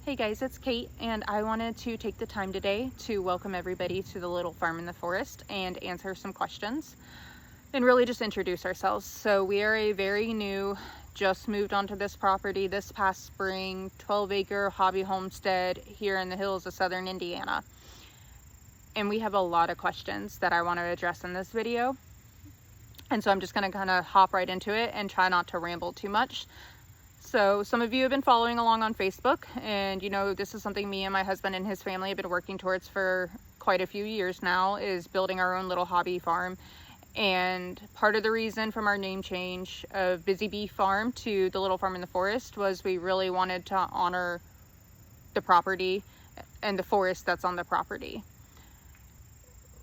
Hey guys, it's Kate, and I wanted to take the time today to welcome everybody to the little farm in the forest and answer some questions and really just introduce ourselves. So we are a very new, just moved onto this property this past spring, 12-acre hobby homestead here in the hills of southern Indiana. And we have a lot of questions that I want to address in this video. And so I'm just going to kind of hop right into it and try not to ramble too much. So some of you have been following along on Facebook, and you know this is something me and my husband and his family have been working towards for quite a few years now, is building our own little hobby farm. And part of the reason from our name change of Busy Bee Farm to the Little Farm in the Forest was we really wanted to honor the property and the forest that's on the property.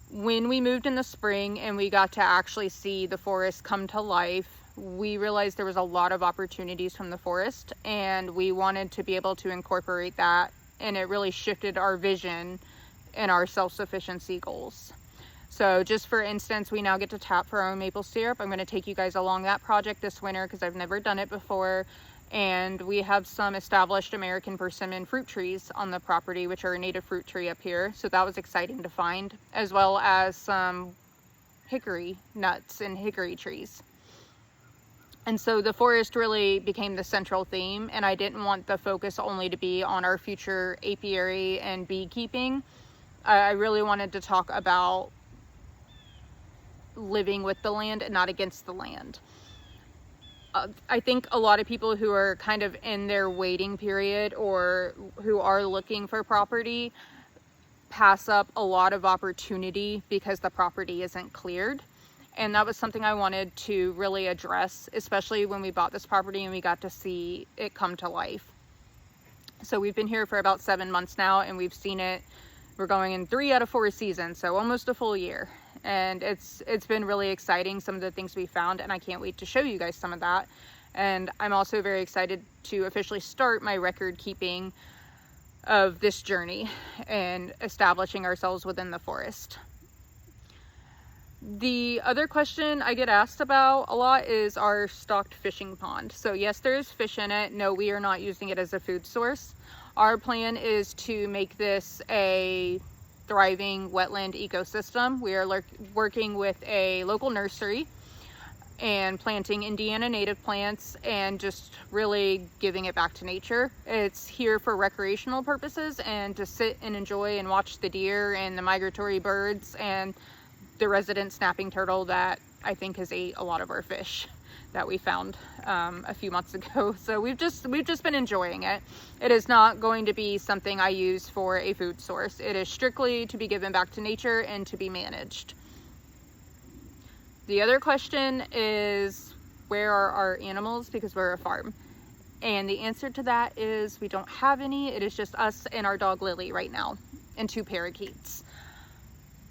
When we moved in the spring and we got to actually see the forest come to life, we realized there was a lot of opportunities from the forest, and we wanted to be able to incorporate that, and it really shifted our vision and our self-sufficiency goals. So just for instance, we now get to tap for our own maple syrup. I'm going to take you guys along that project this winter because I've never done it before. And we have some established American persimmon fruit trees on the property, which are a native fruit tree up here. So that was exciting to find, as well as some hickory nuts and hickory trees. And so the forest really became the central theme, and I didn't want the focus only to be on our future apiary and beekeeping. I really wanted to talk about living with the land and not against the land. I think a lot of people who are kind of in their waiting period or who are looking for property pass up a lot of opportunity because the property isn't cleared. And that was something I wanted to really address, especially when we bought this property and we got to see it come to life. So we've been here for about 7 months now, and we've seen it. We're going in 3 out of 4 seasons, so almost a full year. And it's been really exciting, some of the things we found, and I can't wait to show you guys some of that. And I'm also very excited to officially start my record keeping of this journey and establishing ourselves within the forest. The other question I get asked about a lot is our stocked fishing pond. So yes, there's fish in it. No, we are not using it as a food source. Our plan is to make this a thriving wetland ecosystem. We are working with a local nursery and planting Indiana native plants and just really giving it back to nature. It's here for recreational purposes and to sit and enjoy and watch the deer and the migratory birds and the resident snapping turtle that I think has ate a lot of our fish that we found a few months ago. So we've just been enjoying it. It is not going to be something I use for a food source. It is strictly to be given back to nature and to be managed. The other question is, where are our animals? Because we're a farm. And the answer to that is we don't have any. It is just us and our dog Lily right now, and 2 parakeets.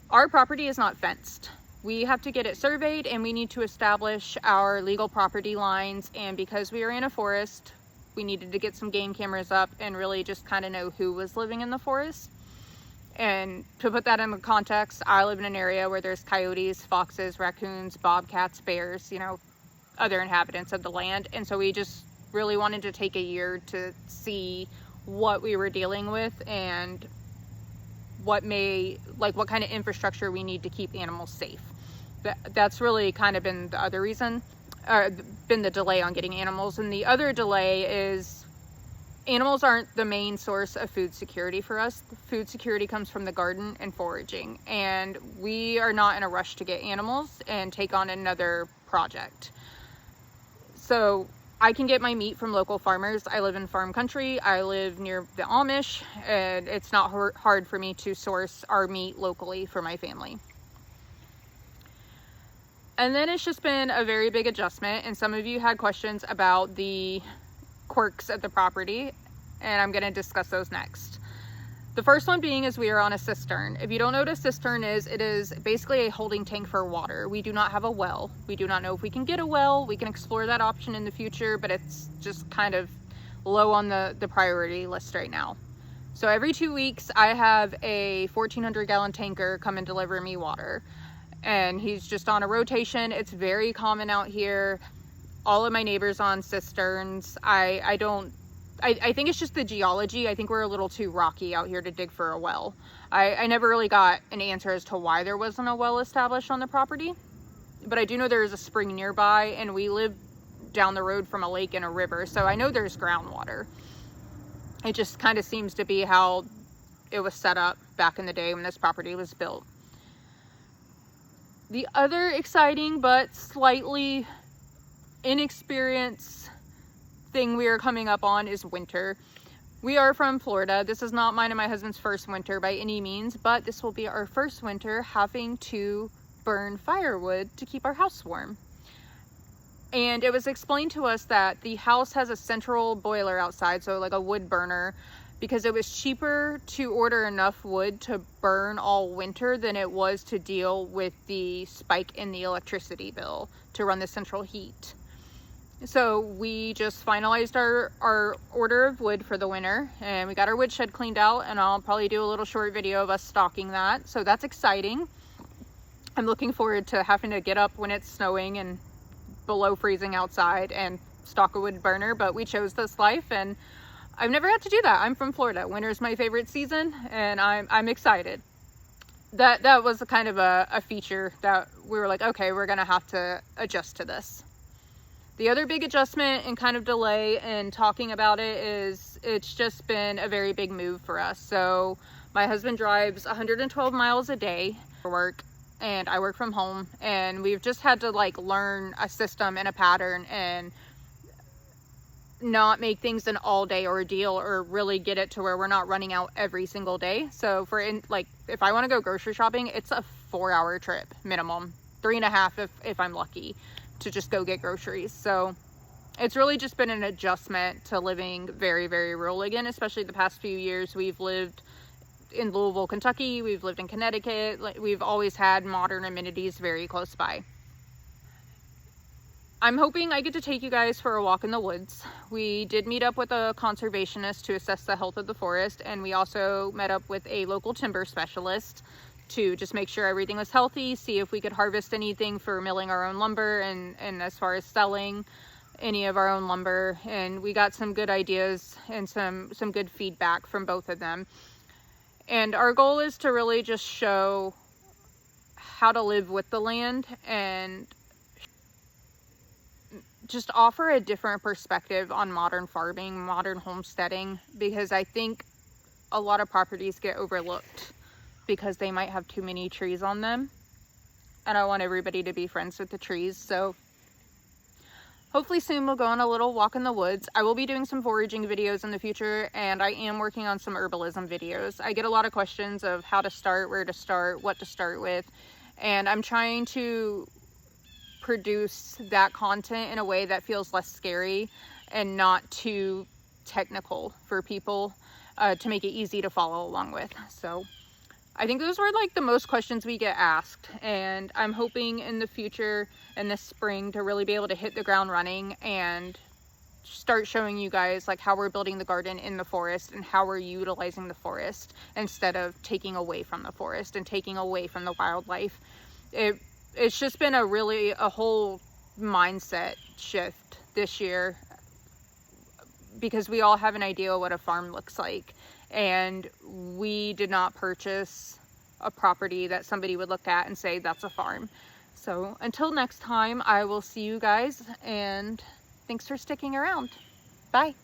Our property is not fenced. We have to get it surveyed, and we need to establish our legal property lines. And because we are in a forest, we needed to get some game cameras up and really just kind of know who was living in the forest. And to put that in the context, I live in an area where there's coyotes, foxes, raccoons, bobcats, bears, you know, other inhabitants of the land. And so we just really wanted to take a year to see what we were dealing with and what kind of infrastructure we need to keep animals safe. That's really kind of been the other reason, been the delay on getting animals. And the other delay is animals aren't the main source of food security for us. Food security comes from the garden and foraging, and we are not in a rush to get animals and take on another project. So I can get my meat from local farmers. I live in farm country. I live near the Amish, and it's not hard for me to source our meat locally for my family. And then it's just been a very big adjustment, and some of you had questions about the quirks of the property, and I'm going to discuss those next. The first one being is we are on a cistern. If you don't know what a cistern is, it is basically a holding tank for water. We do not have a well. We do not know if we can get a well. We can explore that option in the future, but it's just kind of low on the priority list right now. So every 2 weeks, I have a 1,400 gallon tanker come and deliver me water. And he's just on a rotation. It's very common out here. All of my neighbors on cisterns. I don't I think it's just the geology. I think we're a little too rocky out here to dig for a well. I never really got an answer as to why there wasn't a well established on the property, but I do know there is a spring nearby, and we live down the road from a lake and a river, so I know there's groundwater. It just kind of seems to be how it was set up back in the day when this property was built. The other exciting but slightly inexperienced thing we are coming up on is winter. We are from Florida. This is not mine and my husband's first winter by any means, but this will be our first winter having to burn firewood to keep our house warm. And it was explained to us that the house has a central boiler outside, so like a wood burner, because it was cheaper to order enough wood to burn all winter than it was to deal with the spike in the electricity bill to run the central heat. So we just finalized our order of wood for the winter, and we got our woodshed cleaned out, and I'll probably do a little short video of us stocking that. So that's exciting. I'm looking forward to having to get up when it's snowing and below freezing outside and stock a wood burner, but we chose this life, and I've never had to do that. I'm from Florida. Winter's my favorite season, and I'm excited. That was a kind of a feature that we were like, okay, we're gonna have to adjust to this. The other big adjustment and kind of delay in talking about it is it's just been a very big move for us. So my husband drives 112 miles a day for work, and I work from home, and we've just had to like learn a system and a pattern and not make things an all-day ordeal, or really get it to where we're not running out every single day. So if I want to go grocery shopping, it's a 4-hour trip minimum, 3.5 if I'm lucky, to just go get groceries. So it's really just been an adjustment to living very, very rural again, especially the past few years. We've lived in Louisville, Kentucky, we've lived in Connecticut. We've always had modern amenities very close by. I'm hoping I get to take you guys for a walk in the woods. We did meet up with a conservationist to assess the health of the forest, and we also met up with a local timber specialist to just make sure everything was healthy, see if we could harvest anything for milling our own lumber, and as far as selling any of our own lumber. And we got some good ideas and some good feedback from both of them. And our goal is to really just show how to live with the land and just offer a different perspective on modern farming, modern homesteading, because I think a lot of properties get overlooked because they might have too many trees on them, and I want everybody to be friends with the trees. So hopefully soon we'll go on a little walk in the woods. I will be doing some foraging videos in the future, and I am working on some herbalism videos. I get a lot of questions of how to start, where to start, what to start with, and I'm trying to produce that content in a way that feels less scary and not too technical for people, to make it easy to follow along with. So I think those were like the most questions we get asked, and I'm hoping in the future and this spring to really be able to hit the ground running and start showing you guys like how we're building the garden in the forest and how we're utilizing the forest instead of taking away from the forest and taking away from the wildlife. It's just been a whole mindset shift this year, because we all have an idea what a farm looks like, and we did not purchase a property that somebody would look at and say that's a farm. So until next time, I will see you guys, and thanks for sticking around. Bye.